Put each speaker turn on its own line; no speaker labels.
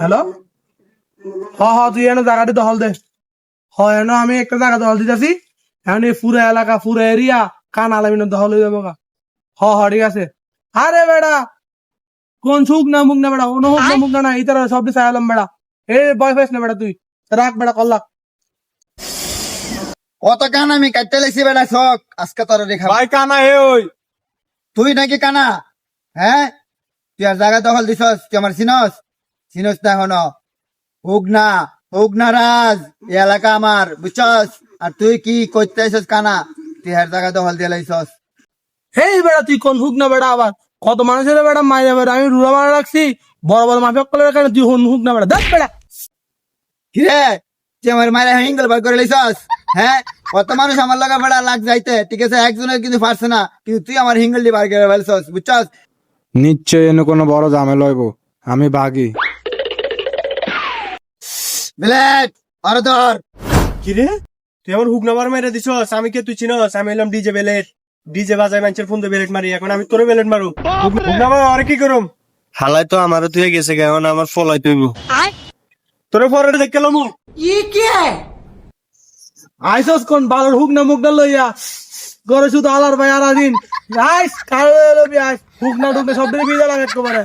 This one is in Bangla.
হ্যালো তুই এনে জায়গাটি দখল দে এনে আমি একটা জায়গা দখল দিতেছি এখন এই পুরো এলাকা পুরো এরিয়া কান আলামিন দখল হয়ে যাবো ঠিক আছে আরে বেড়া কোন সুখ না মুখ না বেড়া কোনো হুক না মুখ না ইতারা সব চাইলাম বেড়া বয় ফাইস না বেড়া তুই রাখ বেড়া কল্লাক
কত কানা আমি কাটতে লেছি বেটা শখ আজকে তোর দেখা
ভাই কানা ওই
তুই নাকি কানা হ্যাঁ তুই আর জায়গা দখল দিছস তুই আমার চিনস না এখনো হুক না রাজ এই এলাকা আমার বুঝছস আর তুই কি করতে আইসস কানা তুই আর জায়গা দখল দিয়ে লাইছস
বেড়া তুই কোন হুক না বেড়া আবার কত মানুষের বেড়া মাইরা বেড়া আমি রুড়া মারা রাখছি বড় বড় মাফিয়া কলের কারণে তুই হুক না বেড়া দেখ বেড়া
কিরে তুই আমার মায়ের হিঙ্গল বার করে লাইছস হ্যাঁ কত মানুষ আমার লাগা বেড়া লাগ যাইতে ঠিক আছে একজনের কিন্তু পারছে না কিন্তু তুই আমার হিঙ্গল বার করে ফেলছস বুঝছস
নিশ্চয় এনে কোনো বড় ঝামেলা হইব আমি বাগি
বিলেট আরে ধর
কিরে তুই আমার হুক নাম্বার মেরে দিছস আমি কে তুই চিনস আমি এলাম ডিজে বেলেট ডিজে বাজায় মানুষের ফোন দিয়ে বেলেট মারি এখন আমি তোরে বেলেট মারু হুক নাম্বার আর কি করুম হালাই তো আমারও তুই গেছে এখন আমার ফলাই তুইব তোরে ফরে দেখে লমু
আইসস কোন বালর হুক না মুখ না লইয়া গরে শুধু আলার ভাই আলাদিন আইস কালো হুক না ঢুকলে সব দিনে বিজা লাগে একেবারে